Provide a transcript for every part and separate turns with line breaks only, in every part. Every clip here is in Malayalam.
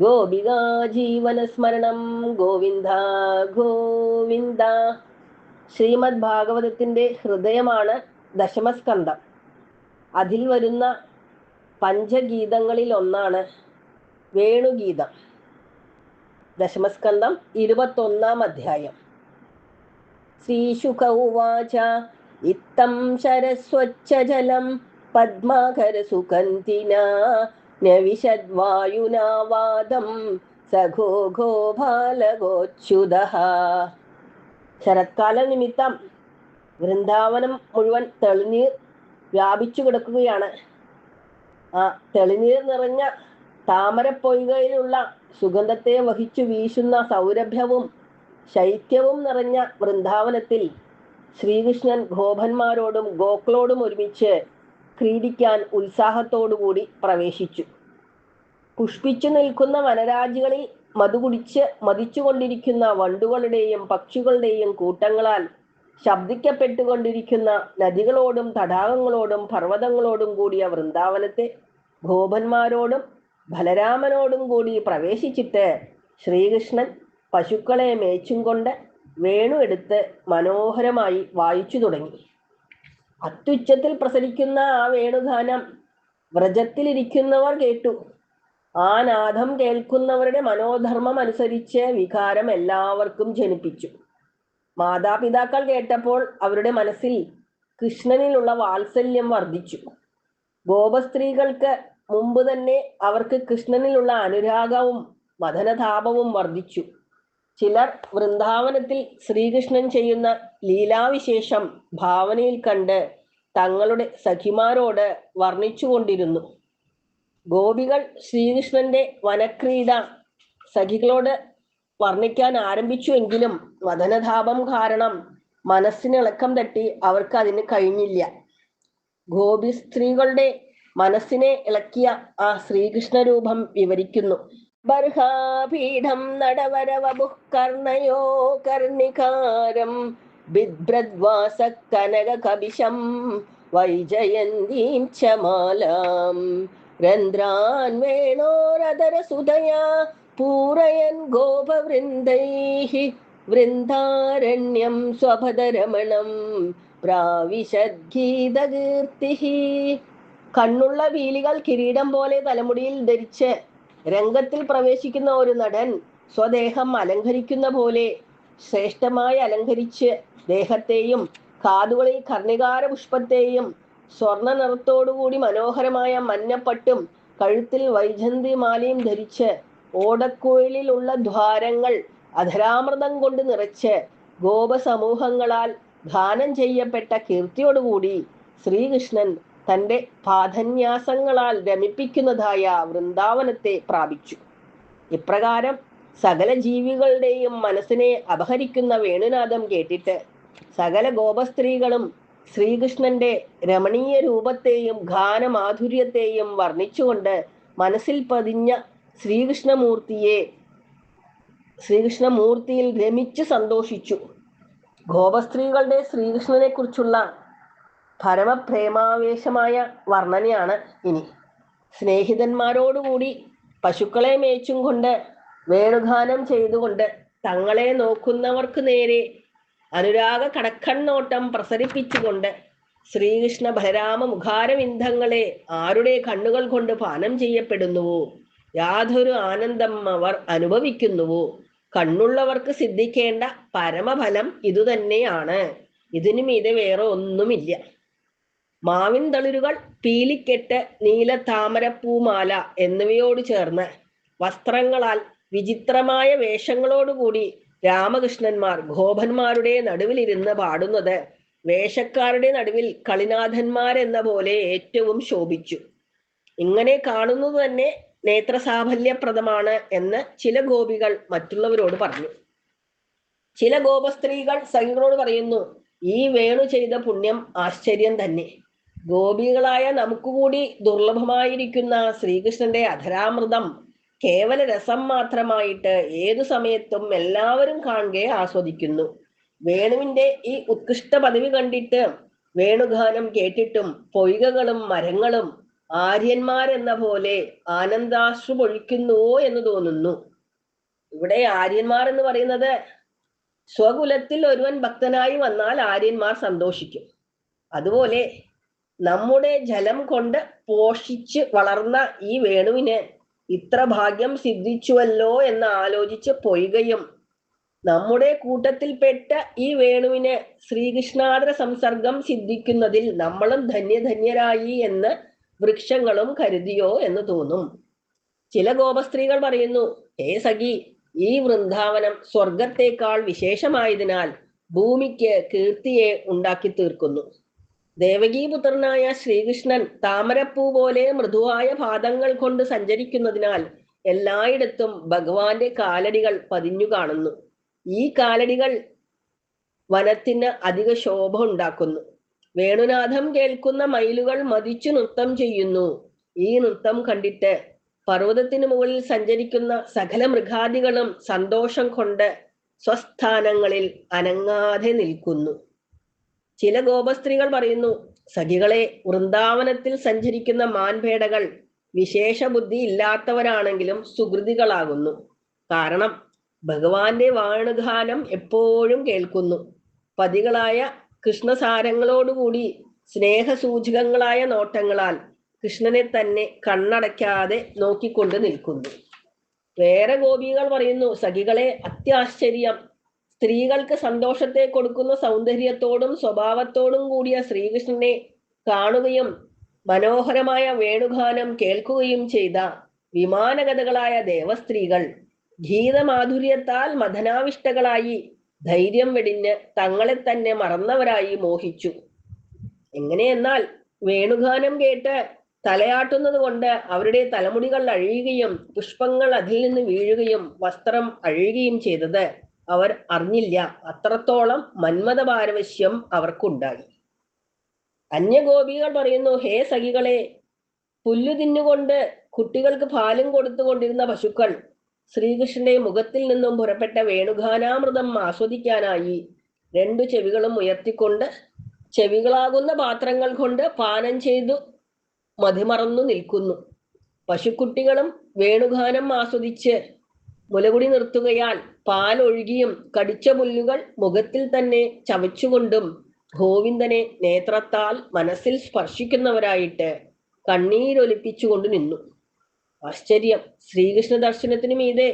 ഗോപികാ ജീവനസ്മരണം ഗോവിന്ദ ഗോവിന്ദ. ശ്രീമദ് ഭാഗവതത്തിന്റെ ഹൃദയമാണ് ദശമസ്കന്ധം. അതിൽ വരുന്ന പഞ്ചഗീതങ്ങളിൽ ഒന്നാണ് വേണുഗീതം. ദശമസ്കന്ധം 21-ാം അധ്യായം. ശ്രീശുക ഉവാച ഇത്തം ശരസ്വച്ഛജലം പദ്മാകരസുകന്തിനാ നവിശദ്വായുനാവാദം സഘോഘോ ബാലഗോച്യുതഃ. ശരത്കാല നിമിത്തം വൃന്ദാവനം മുഴുവൻ തെളിനീർ വ്യാപിച്ചു കിടക്കുകയാണ്. ആ തെളിനീർ നിറഞ്ഞ താമരപ്പൊയ്കയിലുള്ള സുഗന്ധത്തെ വഹിച്ചു വീശുന്ന സൗരഭ്യവും ശൈത്യവും നിറഞ്ഞ വൃന്ദാവനത്തിൽ ശ്രീകൃഷ്ണൻ ഗോപന്മാരോടും ഗോക്കളോടും ഒരുമിച്ച് ക്രീഡിക്കാൻ ഉത്സാഹത്തോടുകൂടി പ്രവേശിച്ചു. പുഷ്പിച്ചു നിൽക്കുന്ന വനരാജികളിൽ മധുകുടിച്ച് മതിച്ചുകൊണ്ടിരിക്കുന്ന വണ്ടുകളുടെയും പക്ഷികളുടെയും കൂട്ടങ്ങളാൽ ശബ്ദിക്കപ്പെട്ടുകൊണ്ടിരിക്കുന്ന നദികളോടും തടാകങ്ങളോടും പർവ്വതങ്ങളോടും കൂടിയ വൃന്ദാവനത്തെ ഗോപന്മാരോടും ബലരാമനോടും കൂടി പ്രവേശിച്ചിട്ട് ശ്രീകൃഷ്ണൻ പശുക്കളെ മേച്ചും കൊണ്ട് വേണു എടുത്ത് മനോഹരമായി വായിച്ചു തുടങ്ങി. അത്യുച്ചത്തിൽ പ്രസരിക്കുന്ന ആ വേണുഗാനം വ്രജത്തിലിരിക്കുന്നവർ കേട്ടു. ആ നാദം കേൾക്കുന്നവരുടെ മനോധർമ്മം അനുസരിച്ച് വികാരം എല്ലാവർക്കും ജനിപ്പിച്ചു. മാതാപിതാക്കൾ കേട്ടപ്പോൾ അവരുടെ മനസ്സിൽ കൃഷ്ണനിലുള്ള വാത്സല്യം വർദ്ധിച്ചു. ഗോപസ്ത്രീകൾക്ക് മുമ്പ് തന്നെ അവർക്ക് കൃഷ്ണനിലുള്ള അനുരാഗവും മദനതാപവും വർദ്ധിച്ചു. ചിലർ വൃന്ദാവനത്തിൽ ശ്രീകൃഷ്ണൻ ചെയ്യുന്ന ലീലാവിശേഷം ഭാവനയിൽ കണ്ട് തങ്ങളുടെ സഖിമാരോട് വർണ്ണിച്ചുകൊണ്ടിരുന്നു. ഗോപികൾ ശ്രീകൃഷ്ണന്റെ വനക്രീഡ സഖികളോട് വർണ്ണിക്കാൻ ആരംഭിച്ചുവെങ്കിലും മദനതാപം കാരണം മനസ്സിനിളക്കം തട്ടി അവർക്ക് അതിന് കഴിഞ്ഞില്ല. ഗോപി സ്ത്രീകളുടെ മനസ്സിനെ ഇളക്കിയ ആ ശ്രീകൃഷ്ണ രൂപം വിവരിക്കുന്നു. ബർഹാപീഠം നടവരവബുഃ കർണയോ കർണികാരം ബിഭ്രദ്വാസ കനക കപിശം വൈജയന്തീം ച മാലാം രന്ധ്രാൻ വേണോരധരസുതയാ പൂരയൻ ഗോപവൃന്ദൈഃ വൃന്ദാരണ്യം സ്വഭദരമണം പ്രാവിശദ്ഗീതകീർത്തിഃ. കണ്ണുള്ള പീലികൾ കിരീടം പോലെ തലമുടിയിൽ ധരിച്ച് രംഗത്തിൽ പ്രവേശിക്കുന്ന ഒരു നടൻ സ്വദേഹം അലങ്കരിക്കുന്ന പോലെ ശ്രേഷ്ഠമായി അലങ്കരിച്ച് ദേഹത്തെയും കാതുകളിൽ കർണികാര പുഷ്പത്തെയും സ്വർണ്ണ നിറത്തോടുകൂടി മനോഹരമായ മഞ്ഞപ്പട്ടും കഴുത്തിൽ വൈജന്തിമാലയും ധരിച്ച് ഓടക്കുഴലിലുള്ള ദ്വാരങ്ങൾ അധരാമൃതം കൊണ്ട് നിറച്ച് ഗോപസമൂഹങ്ങളാൽ ഗാനം ചെയ്യപ്പെട്ട കീർത്തിയോടുകൂടി ശ്രീകൃഷ്ണൻ തൻ്റെ പാദന്യാസങ്ങളാൽ രമിപ്പിക്കുന്നതായ വൃന്ദാവനത്തെ പ്രാപിച്ചു. ഇപ്രകാരം സകല ജീവികളുടെയും മനസ്സിനെ അപഹരിക്കുന്ന വേണുനാദം കേട്ടിട്ട് സകല ഗോപസ്ത്രീകളും ശ്രീകൃഷ്ണന്റെ രമണീയ രൂപത്തെയും ഗാനമാധുര്യത്തെയും വർണ്ണിച്ചുകൊണ്ട് മനസ്സിൽ പതിഞ്ഞ ശ്രീകൃഷ്ണമൂർത്തിയിൽ രമിച്ച് സന്തോഷിച്ചു. ഗോപസ്ത്രീകളുടെ ശ്രീകൃഷ്ണനെ കുറിച്ചുള്ള പരമപ്രേമാവേശമായ വർണ്ണനയാണ് ഇനി. സ്നേഹിതന്മാരോടുകൂടി പശുക്കളെ മേച്ചും കൊണ്ട് വേണുഗാനം ചെയ്തുകൊണ്ട് തങ്ങളെ നോക്കുന്നവർക്ക് നേരെ അനുരാഗ കടക്കണ്ണോട്ടം പ്രസരിപ്പിച്ചുകൊണ്ട് ശ്രീകൃഷ്ണ ബലരാമ മുഖാരവിന്ദങ്ങളെ ആരുടെ കണ്ണുകൾ കൊണ്ട് പാനം ചെയ്യപ്പെടുന്നുവോ യാതൊരു ആനന്ദം അവർ അനുഭവിക്കുന്നുവോ കണ്ണുള്ളവർക്ക് സിദ്ധിക്കേണ്ട പരമഫലം ഇതുതന്നെയാണ്. ഇതിനു മീതെ വേറെ ഒന്നുമില്ല. മാവിൻ തളിരുകൾ, പീലിക്കെട്ട്, നീല താമരപ്പൂമാല എന്നിവയോട് ചേർന്ന് വസ്ത്രങ്ങളാൽ വിചിത്രമായ വേഷങ്ങളോടുകൂടി രാമകൃഷ്ണന്മാർ ഗോപന്മാരുടെ നടുവിലിരുന്ന് പാടുന്നത് വേഷക്കാരുടെ നടുവിൽ കളിനാഥന്മാരെന്ന പോലെ ഏറ്റവും ശോഭിച്ചു. ഇങ്ങനെ കാണുന്നത് തന്നെ നേത്രസാഫല്യപ്രദമാണ് എന്ന് ചില ഗോപികൾ മറ്റുള്ളവരോട് പറഞ്ഞു. ചില ഗോപസ്ത്രീകൾ സഖികളോട് പറയുന്നു, ഈ വേണു ചെയ്ത പുണ്യം ആശ്ചര്യം തന്നെ. ഗോപികളായ നമുക്കുകൂടി ദുർലഭമായിരിക്കുന്ന ശ്രീകൃഷ്ണന്റെ അധരാമൃതം കേവല രസം മാത്രമായിട്ട് ഏതു സമയത്തും എല്ലാവരും കാണുകയെ ആസ്വദിക്കുന്നു. വേണുവിന്റെ ഈ ഉത്കൃഷ്ട പദവി കണ്ടിട്ട് വേണുഗാനം കേട്ടിട്ടും പൊയ്കകളും മരങ്ങളും ആര്യന്മാരെന്ന പോലെ ആനന്ദാശ്രു പൊഴിക്കുന്നുവോ എന്ന് തോന്നുന്നു. ഇവിടെ ആര്യന്മാർ എന്ന് പറയുന്നത് സ്വകുലത്തിൽ ഒരുവൻ ഭക്തനായി വന്നാൽ ആര്യന്മാർ സന്തോഷിക്കും. അതുപോലെ നമ്മുടെ ജലം കൊണ്ട് പോഷിച്ച് വളർന്ന ഈ വേണുവിന് ഇത്ര ഭാഗ്യം സിദ്ധിച്ചുവല്ലോ എന്ന് ആലോചിച്ച് പൊയ്കയും നമ്മുടെ കൂട്ടത്തിൽപ്പെട്ട ഈ വേണുവിന് ശ്രീകൃഷ്ണാദര സംസർഗം സിദ്ധിക്കുന്നതിൽ നമ്മളും ധന്യധന്യരായി എന്ന് വൃക്ഷങ്ങളും കരുതിയോ എന്ന് തോന്നും. ചില ഗോപസ്ത്രീകൾ പറയുന്നു, ഹേ സഖി, ഈ വൃന്ദാവനം സ്വർഗത്തേക്കാൾ വിശേഷമായതിനാൽ ഭൂമിക്ക് കീർത്തിയെ ഉണ്ടാക്കി തീർക്കുന്നു. ദേവകീപുത്രനായ ശ്രീകൃഷ്ണൻ താമരപ്പൂ പോലെ മൃദുവായ പാദങ്ങൾ കൊണ്ട് സഞ്ചരിക്കുന്നതിനാൽ എല്ലായിടത്തും ഭഗവാന്റെ കാലടികൾ പതിഞ്ഞു കാണുന്നു. ഈ കാലടികൾ വനത്തിന് അധിക ശോഭ ഉണ്ടാക്കുന്നു. വേണുനാഥം കേൾക്കുന്ന മയിലുകൾ മതിച്ചു നൃത്തം ചെയ്യുന്നു. ഈ നൃത്തം കണ്ടിട്ട് പർവ്വതത്തിനു മുകളിൽ സഞ്ചരിക്കുന്ന സകല മൃഗാദികളും സന്തോഷം കൊണ്ട് സ്വസ്ഥാനങ്ങളിൽ അനങ്ങാതെ നിൽക്കുന്നു. ചില ഗോപസ്ത്രീകൾ പറയുന്നു, സഖികളെ, വൃന്ദാവനത്തിൽ സഞ്ചരിക്കുന്ന മാൻപേടകൾ വിശേഷ ബുദ്ധി ഇല്ലാത്തവരാണെങ്കിലും സുഹൃതികളാകുന്നു. കാരണം ഭഗവാന്റെ വാണുഗാനം എപ്പോഴും കേൾക്കുന്നു. പതികളായ കൃഷ്ണസാരങ്ങളോടുകൂടി സ്നേഹസൂചകങ്ങളായ നോട്ടങ്ങളാൽ കൃഷ്ണനെ തന്നെ കണ്ണടയ്ക്കാതെ നോക്കിക്കൊണ്ട് നിൽക്കുന്നു. വേറെ ഗോപികൾ പറയുന്നു, സഖികളെ, അത്യാശ്ചര്യം, സ്ത്രീകൾക്ക് സന്തോഷത്തെ കൊടുക്കുന്ന സൗന്ദര്യത്തോടും സ്വഭാവത്തോടും കൂടിയ ശ്രീകൃഷ്ണനെ കാണുകയും മനോഹരമായ വേണുഗാനം കേൾക്കുകയും ചെയ്ത വിമാനഗതകളായ ദേവസ്ത്രീകൾ ഗീതമാധുര്യത്താൽ മഥനാവിഷ്ടകളായി ധൈര്യം വെടിഞ്ഞ് തങ്ങളെ തന്നെ മറന്നവരായി മോഹിച്ചു. എങ്ങനെയെന്നാൽ വേണുഗാനം കേട്ട് തലയാട്ടുന്നത് കൊണ്ട് അവരുടെ തലമുടികൾ അഴിയുകയും പുഷ്പങ്ങൾ അതിൽ നിന്ന് വീഴുകയും വസ്ത്രം അഴിയുകയും ചെയ്തത് അവർ അറിഞ്ഞില്ല. അത്രത്തോളം മന്മഥ പാരവശ്യം അവർക്കുണ്ടായി. അന്യഗോപികൾ പറയുന്നു, ഹേ സഖികളെ, പുല്ലു തിന്നുകൊണ്ട് കുട്ടികൾക്ക് പാലും കൊടുത്തുകൊണ്ടിരുന്ന പശുക്കൾ ശ്രീകൃഷ്ണന്റെ മുഖത്തിൽ നിന്നും പുറപ്പെട്ട വേണുഗാനാമൃതം ആസ്വദിക്കാനായി 2 ചെവികളും ഉയർത്തിക്കൊണ്ട് ചെവികളാകുന്ന പാത്രങ്ങൾ കൊണ്ട് പാനം ചെയ്തു മതിമറന്നു നിൽക്കുന്നു. പശുക്കുട്ടികളും വേണുഗാനം ആസ്വദിച്ച് മുലകുടി നിർത്തുകയാൽ പാൽ ഒഴുകിയും കടിച്ച പുല്ലുകൾ മുഖത്തിൽ തന്നെ ചവച്ചുകൊണ്ടും ഗോവിന്ദനെ നേത്രത്താൽ മനസ്സിൽ സ്പർശിക്കുന്നവരായിട്ട് കണ്ണീരൊലിപ്പിച്ചുകൊണ്ട് നിന്നു. ആശ്ചര്യം! ശ്രീകൃഷ്ണ ദർശനത്തിനു മീതെ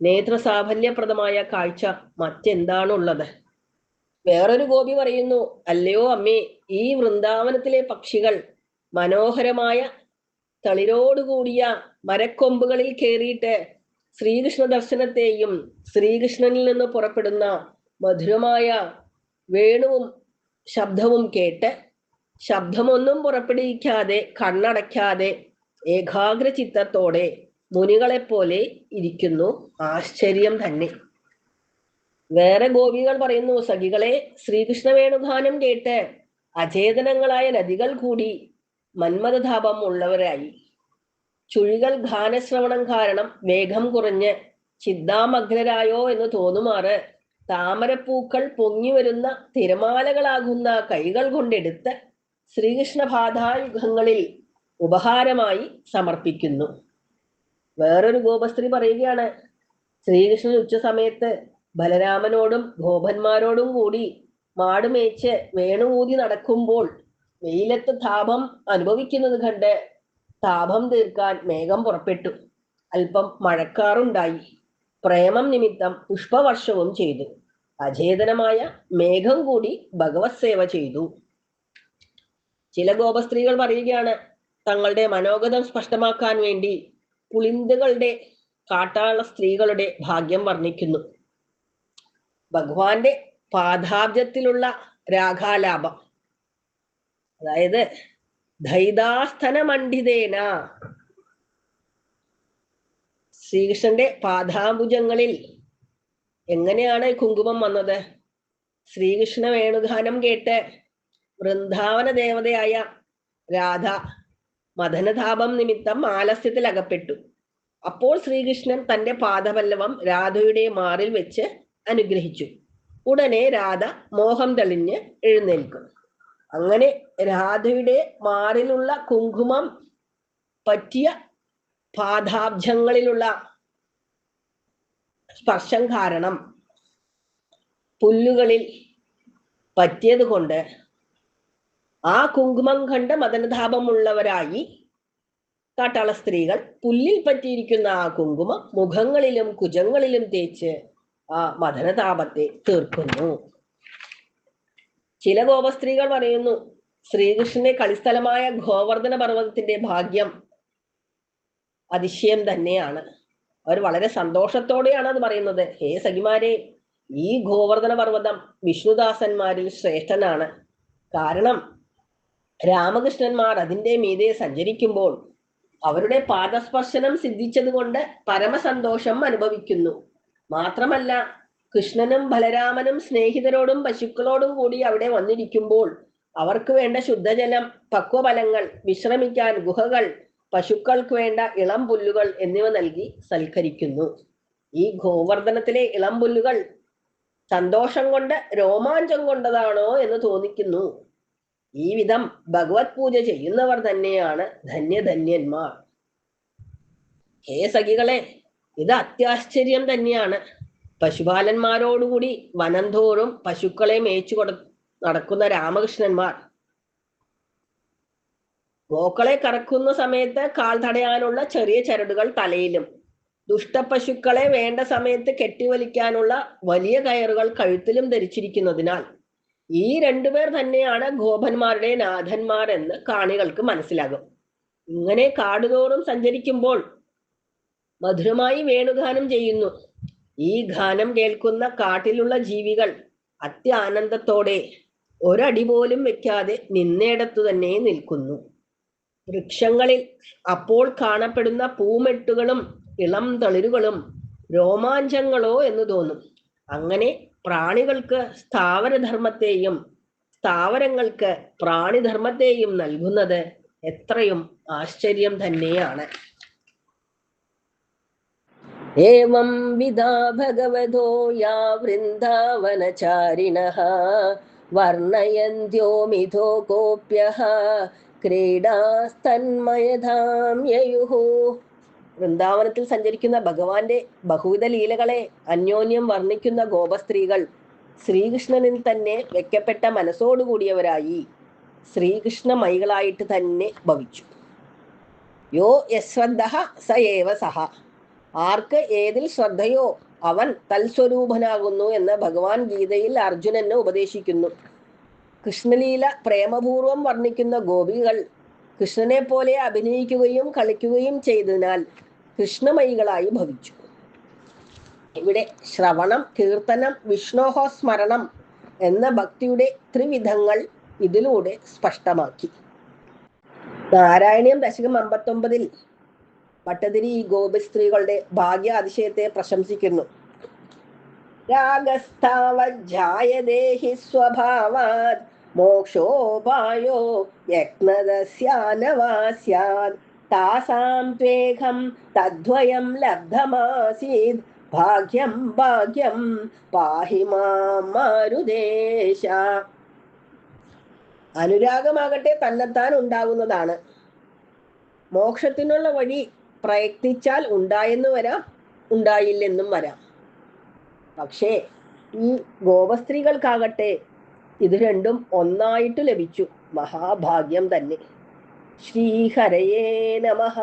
നേത്രസാഫല്യപ്രദമായ കാഴ്ച മറ്റെന്താണുള്ളത്? വേറൊരു ഗോപി പറയുന്നു, അല്ലയോ അമ്മേ, ഈ വൃന്ദാവനത്തിലെ പക്ഷികൾ മനോഹരമായ തളിരോടുകൂടിയ മരക്കൊമ്പുകളിൽ കയറിയിട്ട് ശ്രീകൃഷ്ണ ദർശനത്തെയും ശ്രീകൃഷ്ണനിൽ നിന്ന് പുറപ്പെടുന്ന മധുരമായ വേണുവും ശബ്ദവും കേട്ട് ശബ്ദമൊന്നും പുറപ്പെടുവിക്കാതെ കണ്ണടയ്ക്കാതെ ഏകാഗ്ര ചിത്തത്തോടെ മുനികളെപ്പോലെ ഇരിക്കുന്നു. ആശ്ചര്യം തന്നെ. വേറെ ഗോപികൾ പറയുന്നു, സഖികളെ, ശ്രീകൃഷ്ണ വേണുഗാനം കേട്ട് അചേതനങ്ങളായ നദികൾ കൂടി മന്മഥതാപം ഉള്ളവരായി. ചുഴികൾ ഗാനശ്രവണം കാരണം വേഗം കുറഞ്ഞ് ചിന്താമഗ്നരായോ എന്ന് തോന്നുമാറ് താമരപ്പൂക്കൾ പൊങ്ങി വരുന്ന തിരമാലകളാകുന്ന കൈകൾ കൊണ്ടെടുത്ത് ശ്രീകൃഷ്ണ പാദായുഗങ്ങളിൽ ഉപഹാരമായി സമർപ്പിക്കുന്നു. വേറൊരു ഗോപസ്ത്രീ പറയുകയാണ്, ശ്രീകൃഷ്ണൻ ഉച്ചസമയത്ത് ബലരാമനോടും ഗോപന്മാരോടും കൂടി മാടുമേച്ച് വേണുകൂതി നടക്കുമ്പോൾ വെയിലത്ത് താപം അനുഭവിക്കുന്നത് കണ്ട് താപം തീർക്കാൻ മേഘം പുറപ്പെട്ടു. അല്പം മഴക്കാറുണ്ടായി. പ്രേമം നിമിത്തം പുഷ്പവർഷവും ചെയ്തു. അചേതനമായ മേഘം കൂടി ഭഗവത് സേവ ചെയ്തു. ചില ഗോപസ്ത്രീകൾ പറയുകയാണ്, തങ്ങളുടെ മനോഗതം സ്പഷ്ടമാക്കാൻ വേണ്ടി പുളിന്തുകളുടെ കാട്ടാള സ്ത്രീകളുടെ ഭാഗ്യം വർണ്ണിക്കുന്നു. ഭഗവാന്റെ പാദാബ്ജത്തിലുള്ള രാഗാലാപം, അതായത് ധൈതാസ്ഥന മണ്ഡിതേന, ശ്രീകൃഷ്ണന്റെ പാദാംബുജങ്ങളിൽ എങ്ങനെയാണ് കുങ്കുമം വന്നത്? ശ്രീകൃഷ്ണ വേണുഗാനം കേട്ട് വൃന്ദാവന ദേവതയായ രാധ മദനതാപം നിമിത്തം ആലസ്യത്തിൽ അകപ്പെട്ടു. അപ്പോൾ ശ്രീകൃഷ്ണൻ തന്റെ പാദപല്ലവം രാധയുടെ മാറിൽ വെച്ച് അനുഗ്രഹിച്ചു. ഉടനെ രാധ മോഹം തെളിഞ്ഞ് എഴുന്നേൽക്കും. അങ്ങനെ രാധയുടെ മാറിലുള്ള കുങ്കുമം പറ്റിയ പാദാബ്ജങ്ങളിലുള്ള സ്പർശം കാരണം പുല്ലുകളിൽ പറ്റിയത് കൊണ്ട് ആ കുങ്കുമം കണ്ട് മദനതാപമുള്ളവരായി കാട്ടാള സ്ത്രീകൾ പുല്ലിൽ പറ്റിയിരിക്കുന്ന ആ കുങ്കുമം മുഖങ്ങളിലും കുജങ്ങളിലും തേച്ച് ആ മദനതാപത്തെ തീർക്കുന്നു. ചില ഗോപസ്ത്രീകൾ പറയുന്നു, ശ്രീകൃഷ്ണന്റെ കളിസ്ഥലമായ ഗോവർദ്ധന പർവ്വതത്തിന്റെ ഭാഗ്യം അതിശയം തന്നെയാണ്. അവർ വളരെ സന്തോഷത്തോടെയാണ് അത് പറയുന്നത്. ഹേ സഖിമാരെ, ഈ ഗോവർദ്ധന പർവ്വതം വിഷ്ണുദാസന്മാരിൽ ശ്രേഷ്ഠനാണ്. കാരണം രാമകൃഷ്ണന്മാർ അതിൻ്റെ മീതെ സഞ്ചരിക്കുമ്പോൾ അവരുടെ പാദസ്പർശനം സിദ്ധിച്ചത് കൊണ്ട് പരമസന്തോഷം അനുഭവിക്കുന്നു. മാത്രമല്ല, കൃഷ്ണനും ബലരാമനും സ്നേഹിതരോടും പശുക്കളോടും കൂടി അവിടെ വന്നിരിക്കുമ്പോൾ അവർക്ക് വേണ്ട ശുദ്ധജലം, പക്വഫലങ്ങൾ, വിശ്രമിക്കാൻ ഗുഹകൾ, പശുക്കൾക്ക് വേണ്ട ഇളം പുല്ലുകൾ എന്നിവ നൽകി സൽക്കരിക്കുന്നു. ഈ ഗോവർദ്ധനത്തിലെ ഇളം പുല്ലുകൾ സന്തോഷം കൊണ്ട്, രോമാഞ്ചം കൊണ്ടതാണോ എന്ന് തോന്നിക്കുന്നു. ഈ വിധം ഭഗവത് പൂജ ചെയ്യുന്നവർ തന്നെയാണ് ധന്യധന്യന്മാർ. ഹേ സഖികളെ, ഇത് അത്യാശ്ചര്യം തന്നെയാണ്. പശുപാലന്മാരോടുകൂടി വനം തോറും പശുക്കളെ മേയിച്ചു നടക്കുന്ന രാമകൃഷ്ണന്മാർ ഗോക്കളെ കറക്കുന്ന സമയത്ത് കാൽ തടയാനുള്ള ചെറിയ ചരടുകൾ തലയിലും, ദുഷ്ടപശുക്കളെ വേണ്ട സമയത്ത് കെട്ടിവലിക്കാനുള്ള വലിയ കയറുകൾ കഴുത്തിലും ധരിച്ചിരിക്കുന്നതിനാൽ ഈ രണ്ടുപേർ തന്നെയാണ് ഗോപന്മാരുടെ നാഥന്മാർ എന്ന് കാണികൾക്ക് മനസ്സിലാകും. ഇങ്ങനെ കാടുതോറും സഞ്ചരിക്കുമ്പോൾ മധുരമായി വേണുഗാനം ചെയ്യുന്നു. ഈ ഗാനം കേൾക്കുന്ന കാട്ടിലുള്ള ജീവികൾ അത്യാനന്ദത്തോടെ ഒരടി പോലും വെക്കാതെ നിന്നേടത്തു തന്നെ നിൽക്കുന്നു. വൃക്ഷങ്ങളിൽ അപ്പോൾ കാണപ്പെടുന്ന പൂമെട്ടുകളും ഇളം തളിരുകളും രോമാഞ്ചങ്ങളോ എന്ന് തോന്നും. അങ്ങനെ പ്രാണികൾക്ക് സ്ഥാവരധർമ്മത്തെയും സ്ഥാവരങ്ങൾക്ക് പ്രാണിധർമ്മത്തെയും നൽകുന്നത് എത്രയും ആശ്ചര്യം തന്നെയാണ്. ഏവം വിധാ ഭഗവതോ യാ വൃന്ദാവനചാരിണഃ വർണ്ണയന്ത്യോ മിഥോ ഗോപ്യഃ ക്രീഡാസ്തന്മയധാം യയുഃ. വൃന്ദാവനത്തിൽ സഞ്ചരിക്കുന്ന ഭഗവാന്റെ ബഹുവിധ ലീലകളെ അന്യോന്യം വർണ്ണിക്കുന്ന ഗോപസ്ത്രീകൾ ശ്രീകൃഷ്ണനിൽ തന്നെ വെക്കപ്പെട്ട മനസ്സോടുകൂടിയവരായി ശ്രീകൃഷ്ണമയികളായിട്ട് തന്നെ ഭവിച്ചു. യോ യശ്രദ്ധ സ ഏവ സഹ. ആർക്ക് ഏതിൽ ശ്രദ്ധയോ അവൻ തൽസ്വരൂപനാകുന്നു എന്ന് ഭഗവാൻ ഗീതയിൽ അർജുനന് ഉപദേശിക്കുന്നു. കൃഷ്ണലീല പ്രേമപൂർവം വർണ്ണിക്കുന്ന ഗോപികൾ കൃഷ്ണനെ പോലെ അഭിനയിക്കുകയും കളിക്കുകയും ചെയ്തതിനാൽ കൃഷ്ണമയികളായി ഭവിച്ചു. ഇവിടെ ശ്രവണം, കീർത്തനം, വിഷ്ണോഹ സ്മരണം എന്ന ഭക്തിയുടെ ത്രിവിധങ്ങൾ ഇതിലൂടെ സ്പഷ്ടമാക്കി. നാരായണീയം ദശകം 59 ഭട്ടതിരി ഈ ഗോപസ്ത്രീകളുടെ ഭാഗ്യ അതിശയത്തെ പ്രശംസിക്കുന്നു. രാഗസ്ഥാവജ്ജായദേഹി സ്വഭാവാത് മോക്ഷോപായോ യജ്ഞദസ്യാനവാസ്യാത് താസാം ത്വേഹം തദ്വയം ലബ്ധമാസീത് ഭാഗ്യം ഭാഗ്യം പാഹി മാം മാരുദേശ. അനുരാഗമാകട്ടെ തന്നെത്താൻ ഉണ്ടാകുന്നതാണ്. മോക്ഷത്തിനുള്ള വഴി പ്രയത്നിച്ചാൽ ഉണ്ടായെന്ന് വരാം, ഉണ്ടായില്ലെന്നും വരാം. പക്ഷേ ഈ ഗോപസ്ത്രീകൾക്കാകട്ടെ ഇത് രണ്ടും ഒന്നായിട്ട് ലഭിച്ചു. മഹാഭാഗ്യം തന്നെ. ശ്രീഹരയേ നമഃ.